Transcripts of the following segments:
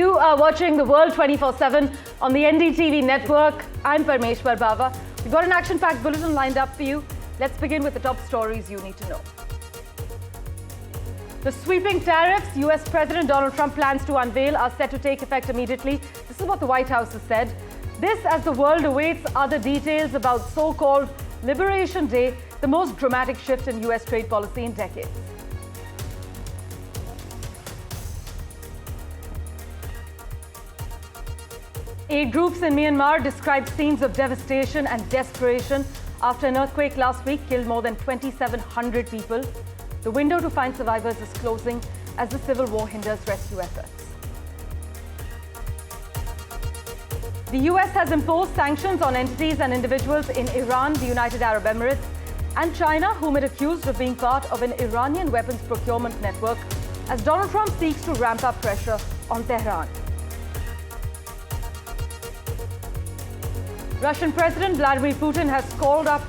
You are watching The World 24/7 on the NDTV network. I'm Parmeshwar Bawa. We've got an action-packed bulletin lined up for you. Let's begin with the top stories you need to know. The sweeping tariffs US President Donald Trump plans to unveil are set to take effect immediately. This is what the White House has said. This as the world awaits other details about so-called Liberation Day, the most dramatic shift in US trade policy in decades. Aid groups in Myanmar described scenes of devastation and desperation after an earthquake last week killed more than 2,700 people. The window to find survivors is closing as the civil war hinders rescue efforts. The US has imposed sanctions on entities and individuals in Iran, the United Arab Emirates, and China, whom it accused of being part of an Iranian weapons procurement network, as Donald Trump seeks to ramp up pressure on Tehran. Russian President Vladimir Putin has called up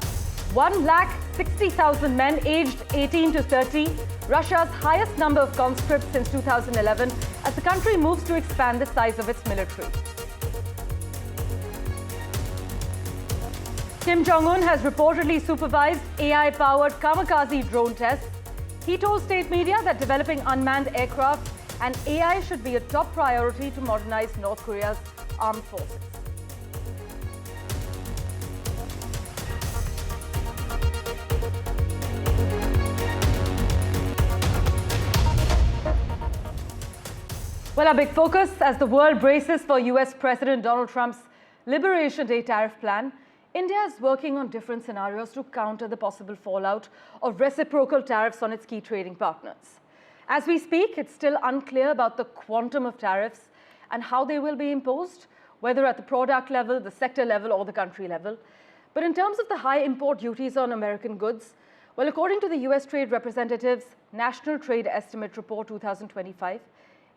160,000 men aged 18 to 30, Russia's highest number of conscripts since 2011, as the country moves to expand the size of its military. Kim Jong Un has reportedly supervised AI-powered Kamikaze drone tests. He told state media that developing unmanned aircraft and AI should be a top priority to modernize North Korea's armed forces. Well, our big focus as the world braces for US President Donald Trump's Liberation Day tariff plan, India is working on different scenarios to counter the possible fallout of reciprocal tariffs on its key trading partners. As we speak, it's still unclear about the quantum of tariffs and how they will be imposed, whether at the product level, the sector level, or the country level. But in terms of the high import duties on American goods, well, according to the US Trade Representative's National Trade Estimate Report 2025,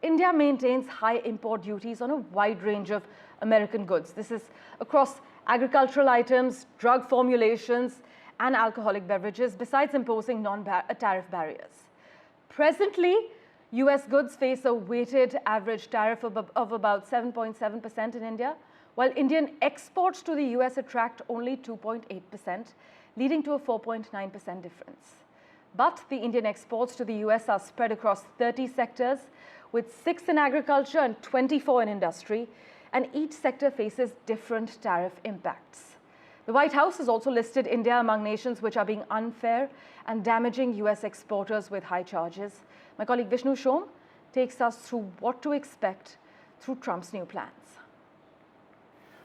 India maintains high import duties on a wide range of American goods. This is across agricultural items, drug formulations, and alcoholic beverages, besides imposing non-tariff barriers. Presently, US goods face a weighted average tariff of about 7.7% in India, while Indian exports to the US attract only 2.8%, leading to a 4.9% difference. But the Indian exports to the US are spread across 30 sectors, with 6 in agriculture and 24 in industry, and each sector faces different tariff impacts. The White House has also listed India among nations which are being unfair and damaging US exporters with high charges. My colleague Vishnu Shom takes us through what to expect through Trump's new plans.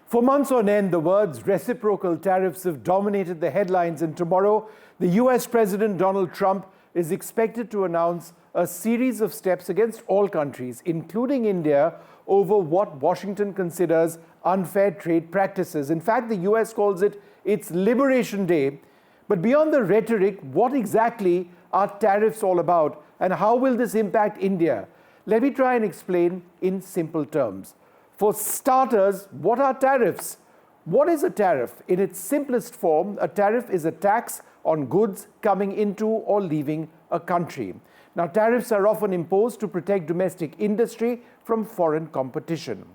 For months on end, the words reciprocal tariffs have dominated the headlines, and tomorrow, the US President Donald Trump is expected to announce a series of steps against all countries, including India, over what Washington considers unfair trade practices. In fact, the US calls it its Liberation Day. But beyond the rhetoric, what exactly are tariffs all about, and how will this impact India? Let me try and explain in simple terms. For starters, what are tariffs? What is a tariff? In its simplest form, a tariff is a tax on goods coming into or leaving a country. Now, tariffs are often imposed to protect domestic industry from foreign competition.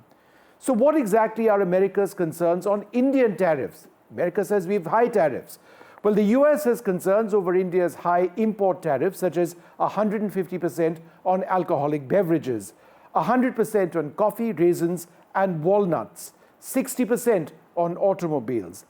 So what exactly are America's concerns on Indian tariffs? America says we have high tariffs. Well, the US has concerns over India's high import tariffs, such as 150% on alcoholic beverages, 100% on coffee, raisins, and walnuts, 60% on automobiles.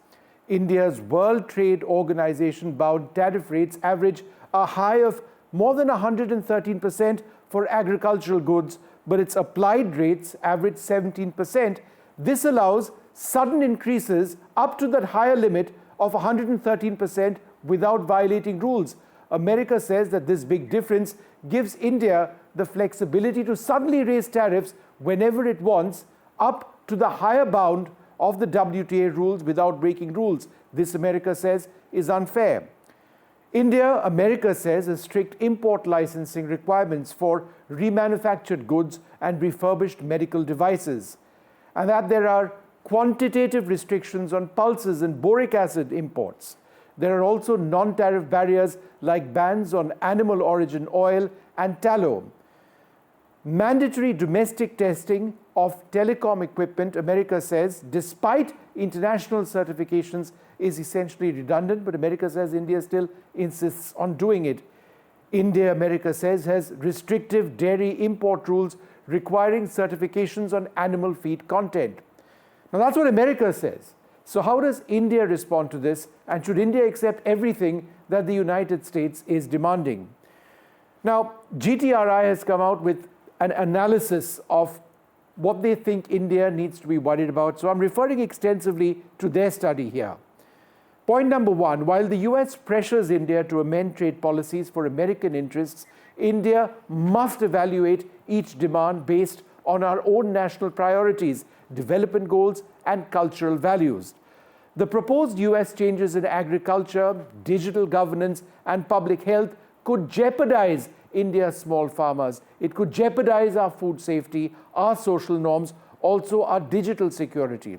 India's World Trade Organization-bound tariff rates average a high of more than 113% for agricultural goods, but its applied rates average 17%. This allows sudden increases up to that higher limit of 113% without violating rules. America says that this big difference gives India the flexibility to suddenly raise tariffs whenever it wants, up to the higher bound of the WTA rules without breaking rules. This, America says, is unfair. India, America says, has strict import licensing requirements for remanufactured goods and refurbished medical devices, and that there are quantitative restrictions on pulses and boric acid imports. There are also non-tariff barriers like bans on animal origin oil and tallow. Mandatory domestic testing of telecom equipment, America says, despite international certifications, is essentially redundant, but America says India still insists on doing it. India, America says, has restrictive dairy import rules requiring certifications on animal feed content. Now that's what America says. So how does India respond to this? And should India accept everything that the United States is demanding? Now, GTRI has come out with an analysis of what they think India needs to be worried about. So I'm referring extensively to their study here. Point number one, while the US pressures India to amend trade policies for American interests, India must evaluate each demand based on our own national priorities, development goals, and cultural values. The proposed US changes in agriculture, digital governance, and public health could jeopardize India's small farmers. It could jeopardize our food safety, our social norms, also our digital security.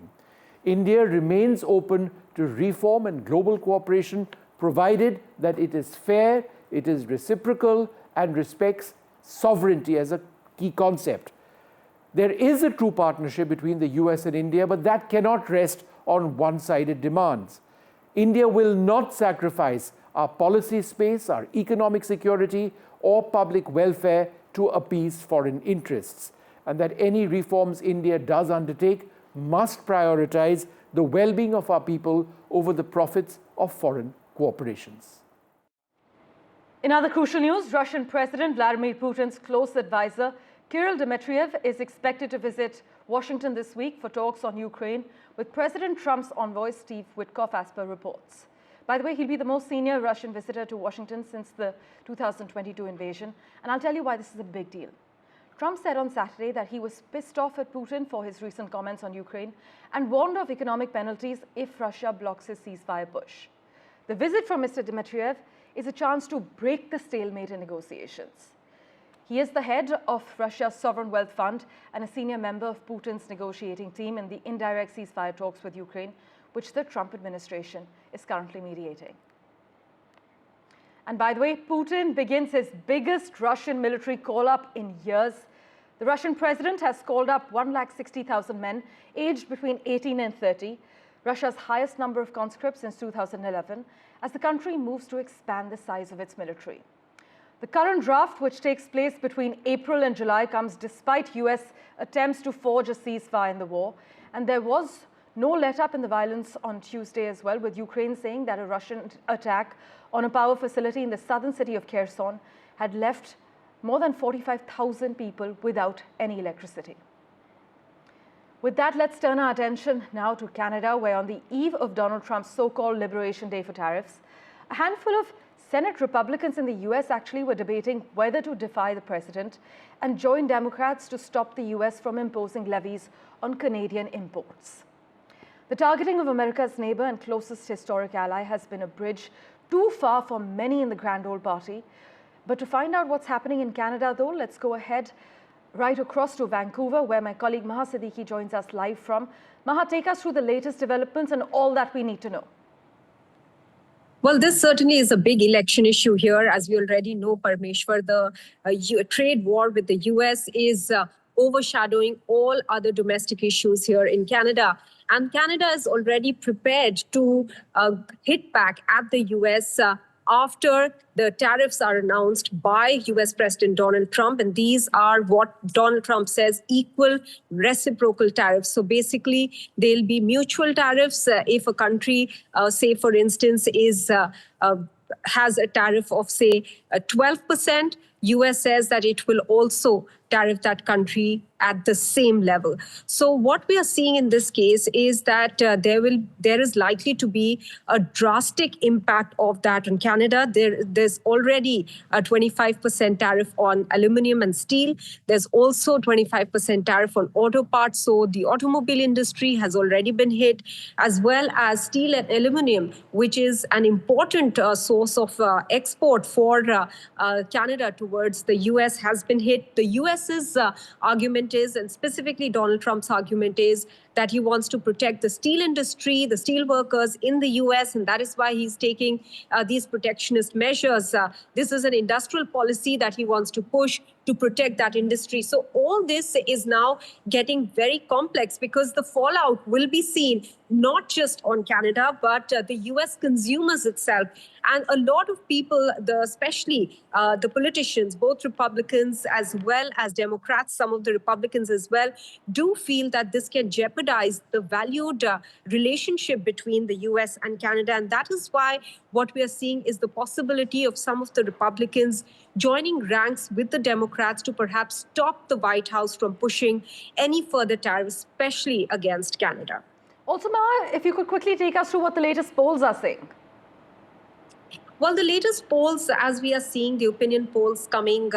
India remains open to reform and global cooperation, provided that it is fair, it is reciprocal, and respects sovereignty as a key concept. There is a true partnership between the US and India, but that cannot rest on one-sided demands. India will not sacrifice our policy space, our economic security, or public welfare to appease foreign interests, and that any reforms India does undertake must prioritize the well-being of our people over the profits of foreign corporations. In other crucial news, Russian President Vladimir Putin's close advisor, Kirill Dmitriev, is expected to visit Washington this week for talks on Ukraine with President Trump's envoy, Steve Witkoff, as per reports. By the way, he'll be the most senior Russian visitor to Washington since the 2022 invasion, and I'll tell you why this is a big deal. Trump said on Saturday that he was pissed off at Putin for his recent comments on Ukraine and warned of economic penalties if Russia blocks his ceasefire push. The visit from Mr. Dmitriev is a chance to break the stalemate in negotiations. He is the head of Russia's Sovereign Wealth Fund and a senior member of Putin's negotiating team in the indirect ceasefire talks with Ukraine, which the Trump administration is currently mediating. And by the way, Putin begins his biggest Russian military call-up in years. The Russian president has called up 160,000 men aged between 18 and 30, Russia's highest number of conscripts since 2011, as the country moves to expand the size of its military. The current draft, which takes place between April and July, comes despite US attempts to forge a ceasefire in the war, and there was no let-up in the violence on Tuesday as well, with Ukraine saying that a Russian attack on a power facility in the southern city of Kherson had left more than 45,000 people without any electricity. With that, let's turn our attention now to Canada, where on the eve of Donald Trump's so-called Liberation Day for tariffs, a handful of Senate Republicans in the US actually were debating whether to defy the president and join Democrats to stop the US from imposing levies on Canadian imports. The targeting of America's neighbor and closest historic ally has been a bridge too far for many in the Grand Old Party. But to find out what's happening in Canada, though, let's go ahead right across to Vancouver, where my colleague Maha Siddiqui joins us live from. Maha, take us through the latest developments and all that we need to know. Well, this certainly is a big election issue here. As we already know, Parmeshwar, the trade war with the US is overshadowing all other domestic issues here in Canada. And Canada is already prepared to hit back at the US after the tariffs are announced by US President Donald Trump. And these are what Donald Trump says equal reciprocal tariffs. So basically, they'll be mutual tariffs if a country, say, for instance, has a tariff of, say, 12%. US says that it will also tariff that country at the same level. So what we are seeing in this case is that there is likely to be a drastic impact of that on Canada. There's already a 25% tariff on aluminum and steel. There's also 25% tariff on auto parts. So the automobile industry has already been hit, as well as steel and aluminum, which is an important source of export for Canada towards the US, has been hit. The US's argument is, and specifically Donald Trump's argument is, that he wants to protect the steel industry, the steel workers in the US, and that is why he's taking these protectionist measures. This is an industrial policy that he wants to push to protect that industry. So all this is now getting very complex because the fallout will be seen not just on Canada, but the US consumers itself. And a lot of people, especially the politicians, both Republicans as well as Democrats, some of the Republicans as well, do feel that this can jeopardize the valued relationship between the US and Canada. And that is why what we are seeing is the possibility of some of the Republicans joining ranks with the Democrats to perhaps stop the White House from pushing any further tariffs, especially against Canada. Also, Maha, if you could quickly take us through what the latest polls are saying. Well, the latest polls, as we are seeing, the opinion polls coming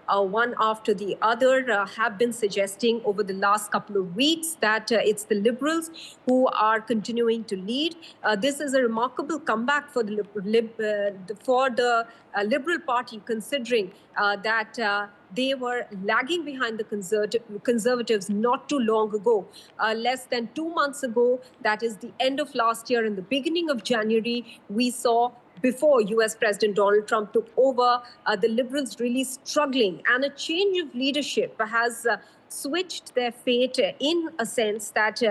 one after the other, have been suggesting over the last couple of weeks that it's the Liberals who are continuing to lead. This is a remarkable comeback for the Liberal Party, considering that they were lagging behind the Conservatives not too long ago. Less than 2 months ago, that is the end of last year and the beginning of January, we saw before US President Donald Trump took over, the Liberals really struggling. And a change of leadership has switched their fate in a sense that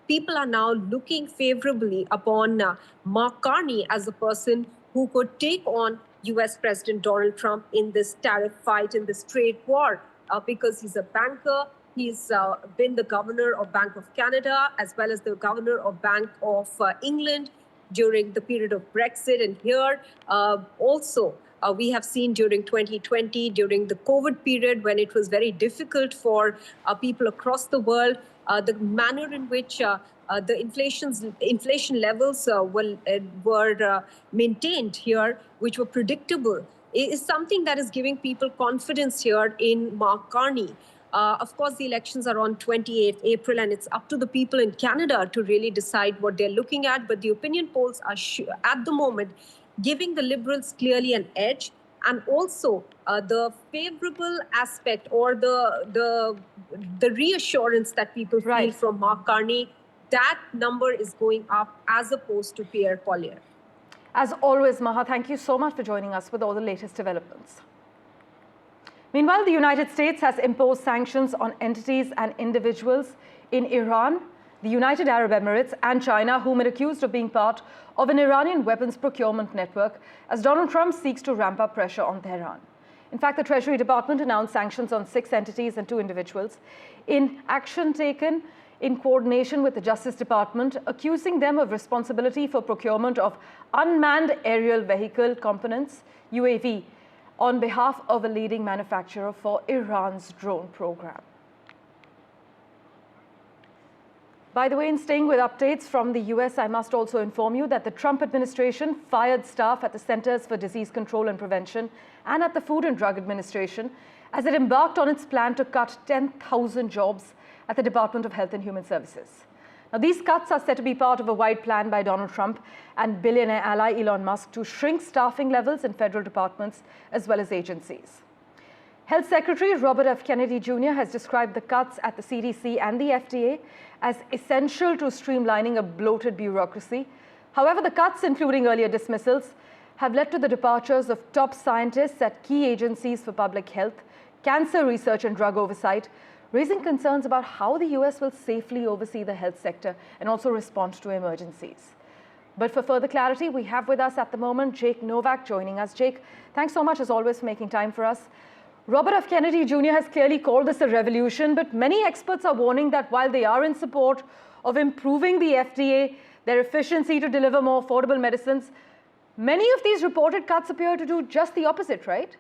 people are now looking favorably upon Mark Carney as a person who could take on US President Donald Trump in this tariff fight, in this trade war, because he's a banker. He's been the governor of Bank of Canada, as well as the governor of Bank of England during the period of Brexit. And here also, we have seen during 2020, during the COVID period, when it was very difficult for people across the world, the manner in which the inflation levels were maintained here, which were predictable, is something that is giving people confidence here in Mark Carney. Of course, the elections are on 28th April, and it's up to the people in Canada to really decide what they're looking at. But the opinion polls are at the moment giving the Liberals clearly an edge, and also the favorable aspect or the reassurance that people feel from Mark Carney, that number is going up as opposed to Pierre Poilievre. As always, Maha, thank you so much for joining us with all the latest developments. Meanwhile, the United States has imposed sanctions on entities and individuals in Iran, the United Arab Emirates and China, whom it accused of being part of an Iranian weapons procurement network, as Donald Trump seeks to ramp up pressure on Tehran. In fact, the Treasury Department announced sanctions on 6 entities and 2 individuals in action taken in coordination with the Justice Department, accusing them of responsibility for procurement of unmanned aerial vehicle components, UAV, on behalf of a leading manufacturer for Iran's drone program. By the way, in staying with updates from the US, I must also inform you that the Trump administration fired staff at the Centers for Disease Control and Prevention and at the Food and Drug Administration as it embarked on its plan to cut 10,000 jobs at the Department of Health and Human Services. Now, these cuts are said to be part of a wide plan by Donald Trump and billionaire ally Elon Musk to shrink staffing levels in federal departments as well as agencies. Health Secretary Robert F. Kennedy Jr. has described the cuts at the CDC and the FDA as essential to streamlining a bloated bureaucracy. However, the cuts, including earlier dismissals, have led to the departures of top scientists at key agencies for public health, cancer research and drug oversight, raising concerns about how the US will safely oversee the health sector and also respond to emergencies. But for further clarity, we have with us at the moment Jake Novak joining us. Jake, thanks so much as always for making time for us. Robert F. Kennedy Jr. has clearly called this a revolution, but many experts are warning that while they are in support of improving the FDA, their efficiency to deliver more affordable medicines, many of these reported cuts appear to do just the opposite, right?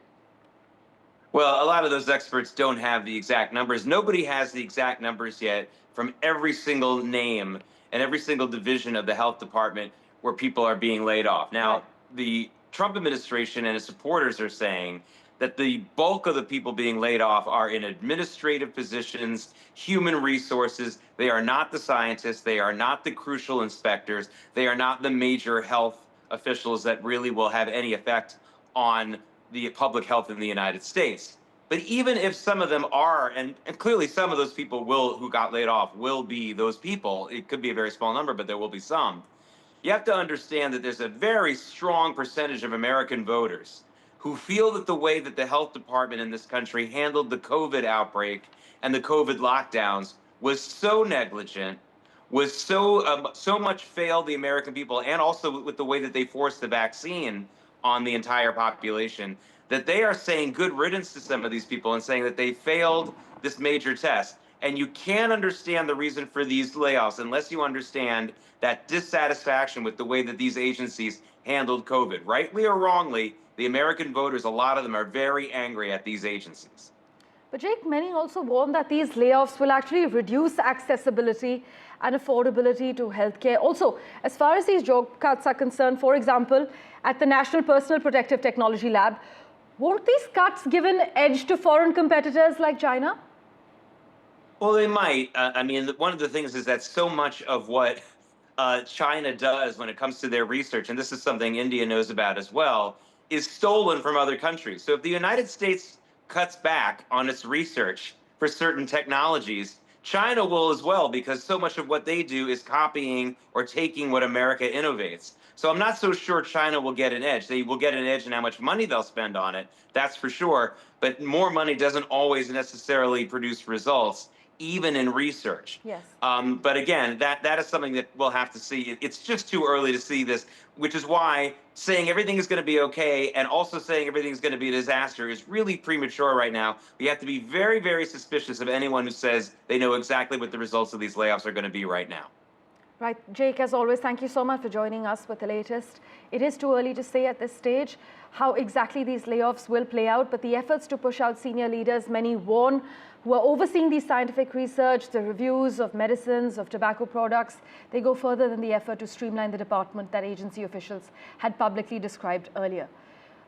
Well, a lot of those experts don't have the exact numbers. Nobody has the exact numbers yet from every single name and every single division of the health department where people are being laid off. Now, the Trump administration and its supporters are saying that the bulk of the people being laid off are in administrative positions, human resources. They are not the scientists. They are not the crucial inspectors. They are not the major health officials that really will have any effect on the public health in the United States. But even if some of them are, and clearly some of those people who got laid off will be those people, it could be a very small number, but there will be some. You have to understand that there's a very strong percentage of American voters who feel that the way that the health department in this country handled the COVID outbreak and the COVID lockdowns was so negligent, was so much failed the American people, and also with the way that they forced the vaccine on the entire population, that they are saying good riddance to some of these people and saying that they failed this major test. And you can't understand the reason for these layoffs unless you understand that dissatisfaction with the way that these agencies handled COVID. Rightly or wrongly, the American voters, a lot of them are very angry at these agencies. But Jake, many also warn that these layoffs will actually reduce accessibility and affordability to healthcare. Also, as far as these job cuts are concerned, for example, at the National Personal Protective Technology Lab, won't these cuts give an edge to foreign competitors like China? Well, they might. I mean, one of the things is that so much of what China does when it comes to their research, and this is something India knows about as well, is stolen from other countries. So if the United States cuts back on its research for certain technologies, China will as well, because so much of what they do is copying or taking what America innovates. So I'm not so sure China will get an edge. They will get an edge in how much money they'll spend on it, that's for sure. But more money doesn't always necessarily produce results, even in research. Yes. But again, that is something that we'll have to see. It's just too early to see this, which is why saying everything is going to be okay and also saying everything is going to be a disaster is really premature right now. We have to be very, very suspicious of anyone who says they know exactly what the results of these layoffs are going to be right now. Right. Jake, as always, thank you so much for joining us with the latest. It is too early to say at this stage how exactly these layoffs will play out, but the efforts to push out senior leaders, many warn, who are overseeing the scientific research, the reviews of medicines, of tobacco products, they go further than the effort to streamline the department that agency officials had publicly described earlier.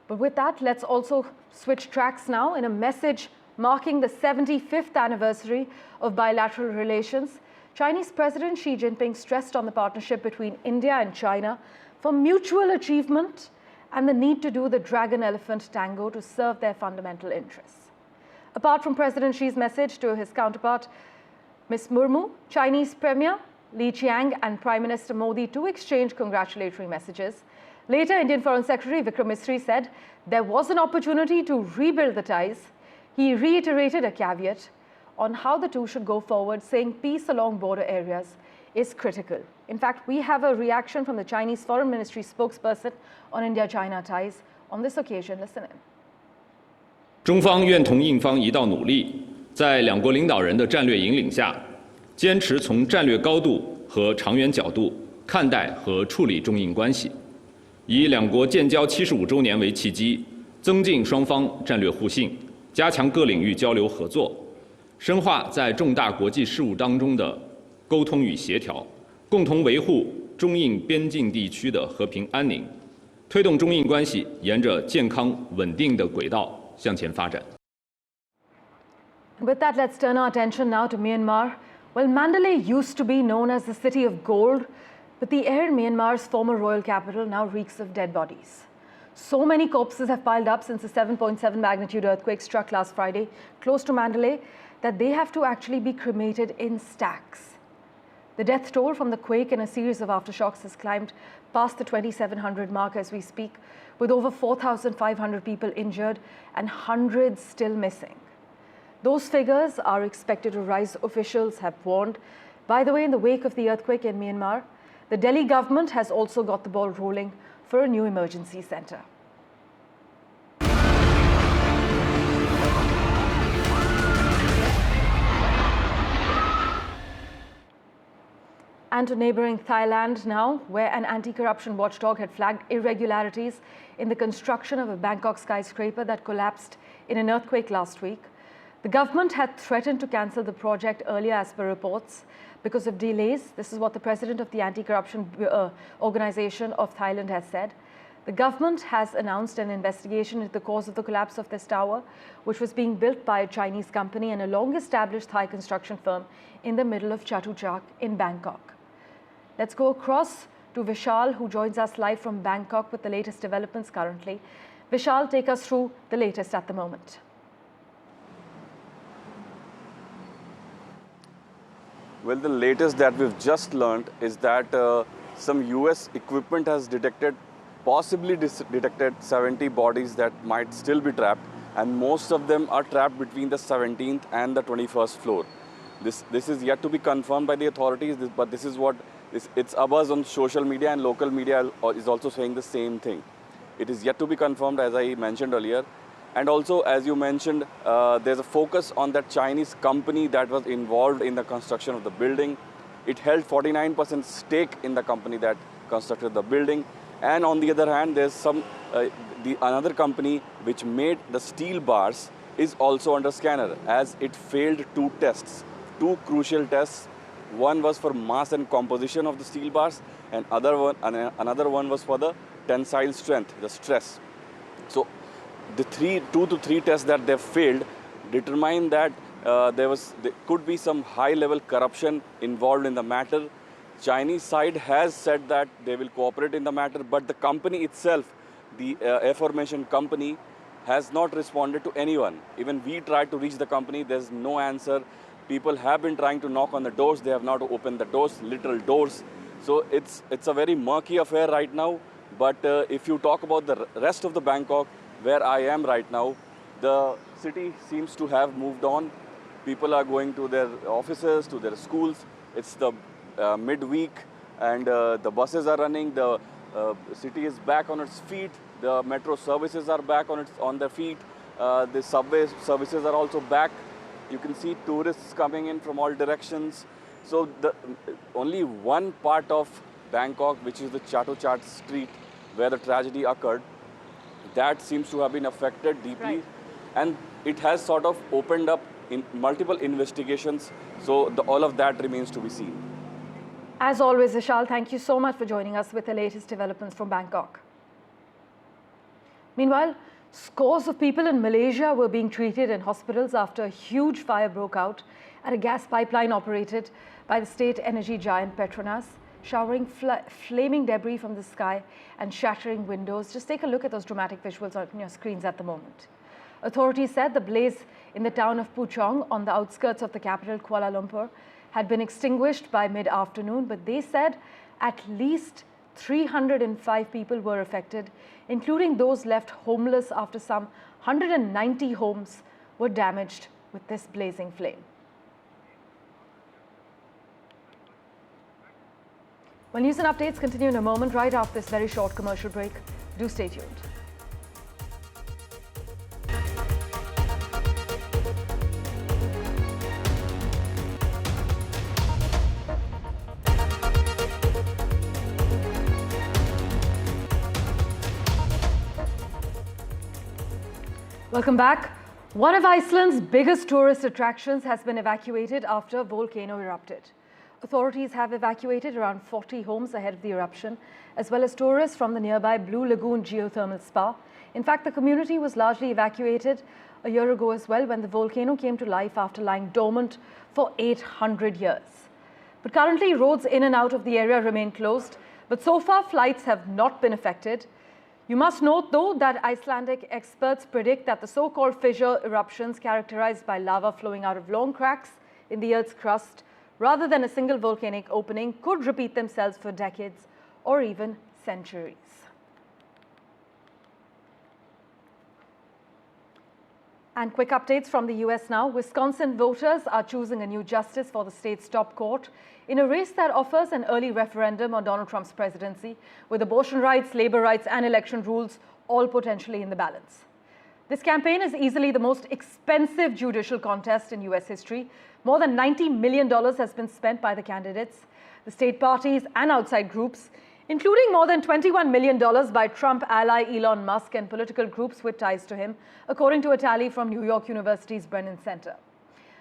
But with that, let's also switch tracks now. In a message marking the 75th anniversary of bilateral relations, Chinese President Xi Jinping stressed on the partnership between India and China for mutual achievement and the need to do the dragon-elephant tango to serve their fundamental interests. Apart from President Xi's message to his counterpart, Ms. Murmu, Chinese Premier Li Qiang and Prime Minister Modi too exchanged congratulatory messages. Later, Indian Foreign Secretary Vikram Misri said there was an opportunity to rebuild the ties. He reiterated a caveat on how the two should go forward, saying peace along border areas is critical. In fact, we have a reaction from the Chinese Foreign Ministry spokesperson on India-China ties on this occasion. Listen in. 中方愿同印方一道努力，在两国领导人的战略引领下，坚持从战略高度和长远角度看待和处理中印关系，以两国建交75周年为契机，增进双方战略互信，加强各领域交流合作，深化在重大国际事务当中的沟通与协调，共同维护中印边境地区的和平安宁，推动中印关系沿着健康稳定的轨道向前发展。 With that, let's turn our attention now to Myanmar. Well, Mandalay used to be known as the city of gold, but the air in Myanmar's former royal capital now reeks of dead bodies. So many corpses have piled up since the 7.7 magnitude earthquake struck last Friday close to Mandalay that they have to actually be cremated in stacks. The death toll from the quake and a series of aftershocks has climbed past the 2,700 mark as we speak, with over 4,500 people injured and hundreds still missing. Those figures are expected to rise, officials have warned. By the way, in the wake of the earthquake in Myanmar, the Delhi government has also got the ball rolling for a new emergency center. And to neighboring Thailand now, where an anti-corruption watchdog had flagged irregularities in the construction of a Bangkok skyscraper that collapsed in an earthquake last week. The government had threatened to cancel the project earlier as per reports because of delays. This is what the president of the anti-corruption organization of Thailand has said. The government has announced an investigation into the cause of the collapse of this tower, which was being built by a Chinese company and a long-established Thai construction firm in the middle of Chatuchak in Bangkok. Let's go across to Vishal, who joins us live from Bangkok with the latest developments currently. Vishal, take us through the latest at the moment. Well, the latest that we've just learned is that some US equipment has possibly detected 70 bodies that might still be trapped, and most of them are trapped between the 17th and the 21st floor. This is yet to be confirmed by the authorities, but this is what it's a buzz on social media, and local media is also saying the same thing. It is yet to be confirmed, as I mentioned earlier. And also, as you mentioned, there's a focus on that Chinese company that was involved in the construction of the building. It held 49% stake in the company that constructed the building. And on the other hand, there's another company which made the steel bars is also under scanner, as it failed two tests, two crucial tests. One was for mass and composition of the steel bars, and another one was for the tensile strength, the stress. So the 2 to 3 tests that they failed determine that there could be some high-level corruption involved in the matter. Chinese side has said that they will cooperate in the matter, but the company itself, the aforementioned company, has not responded to anyone. Even we tried to reach the company, there's no answer. People have been trying to knock on the doors, they have not opened the doors, literal doors. So it's a very murky affair right now. But if you talk about the rest of the Bangkok, where I am right now, the city seems to have moved on. People are going to their offices, to their schools. It's the midweek, and the buses are running. The city is back on its feet. The metro services are back on their feet. The subway services are also back. You can see tourists coming in from all directions. So only one part of Bangkok, which is the Chatuchak street, where the tragedy occurred, that seems to have been affected deeply. Right. And it has sort of opened up in multiple investigations. So all of that remains to be seen. As always, Vishal, thank you so much for joining us with the latest developments from Bangkok. Meanwhile, scores of people in Malaysia were being treated in hospitals after a huge fire broke out at a gas pipeline operated by the state energy giant Petronas, showering flaming debris from the sky and shattering windows. Just take a look at those dramatic visuals on your screens at the moment. Authorities said the blaze in the town of Puchong on the outskirts of the capital Kuala Lumpur had been extinguished by mid-afternoon, but they said at least 305 people were affected, including those left homeless after some 190 homes were damaged with this blazing flame. Well, news and updates continue in a moment, right after this very short commercial break. Do stay tuned. Welcome back. One of Iceland's biggest tourist attractions has been evacuated after a volcano erupted. Authorities have evacuated around 40 homes ahead of the eruption, as well as tourists from the nearby Blue Lagoon geothermal spa. In fact, the community was largely evacuated a year ago as well, when the volcano came to life after lying dormant for 800 years. But currently, roads in and out of the area remain closed, but so far flights have not been affected. You must note, though, that Icelandic experts predict that the so-called fissure eruptions, characterized by lava flowing out of long cracks in the Earth's crust, rather than a single volcanic opening, could repeat themselves for decades or even centuries. And quick updates from the US now. Wisconsin voters are choosing a new justice for the state's top court in a race that offers an early referendum on Donald Trump's presidency, with abortion rights, labor rights, and election rules all potentially in the balance. This campaign is easily the most expensive judicial contest in US history. More than $90 million has been spent by the candidates, the state parties, and outside groups, including more than $21 million by Trump ally Elon Musk and political groups with ties to him, according to a tally from New York University's Brennan Center.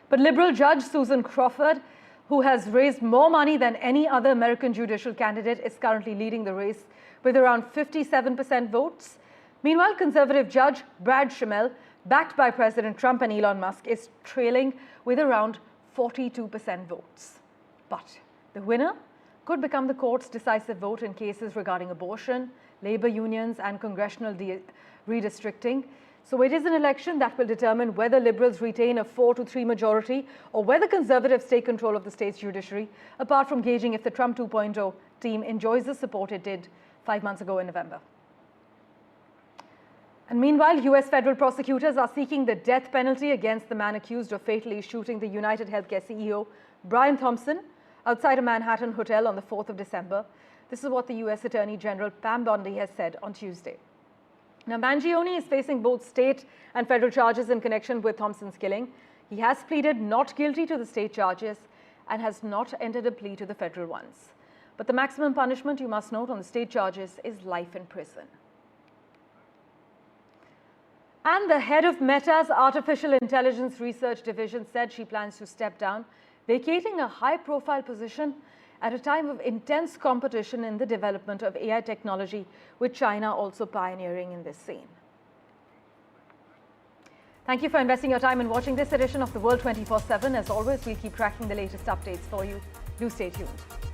But liberal judge Susan Crawford, who has raised more money than any other American judicial candidate, is currently leading the race with around 57% votes. Meanwhile, conservative judge Brad Schimel, backed by President Trump and Elon Musk, is trailing with around 42% votes. But the winner could become the court's decisive vote in cases regarding abortion, labor unions, and congressional redistricting. So it is an election that will determine whether Liberals retain a 4-3 majority or whether Conservatives take control of the state's judiciary, apart from gauging if the Trump 2.0 team enjoys the support it did 5 months ago in November. And meanwhile, US federal prosecutors are seeking the death penalty against the man accused of fatally shooting the United Healthcare CEO, Brian Thompson, outside a Manhattan hotel on the 4th of December. This is what the US Attorney General Pam Bondi has said on Tuesday. Now, Mangione is facing both state and federal charges in connection with Thompson's killing. He has pleaded not guilty to the state charges and has not entered a plea to the federal ones. But the maximum punishment, you must note, on the state charges is life in prison. And the head of Meta's Artificial Intelligence Research Division said she plans to step down, vacating a high-profile position at a time of intense competition in the development of AI technology, with China also pioneering in this scene. Thank you for investing your time in watching this edition of The World 24/7. As always, we'll keep tracking the latest updates for you. Do stay tuned.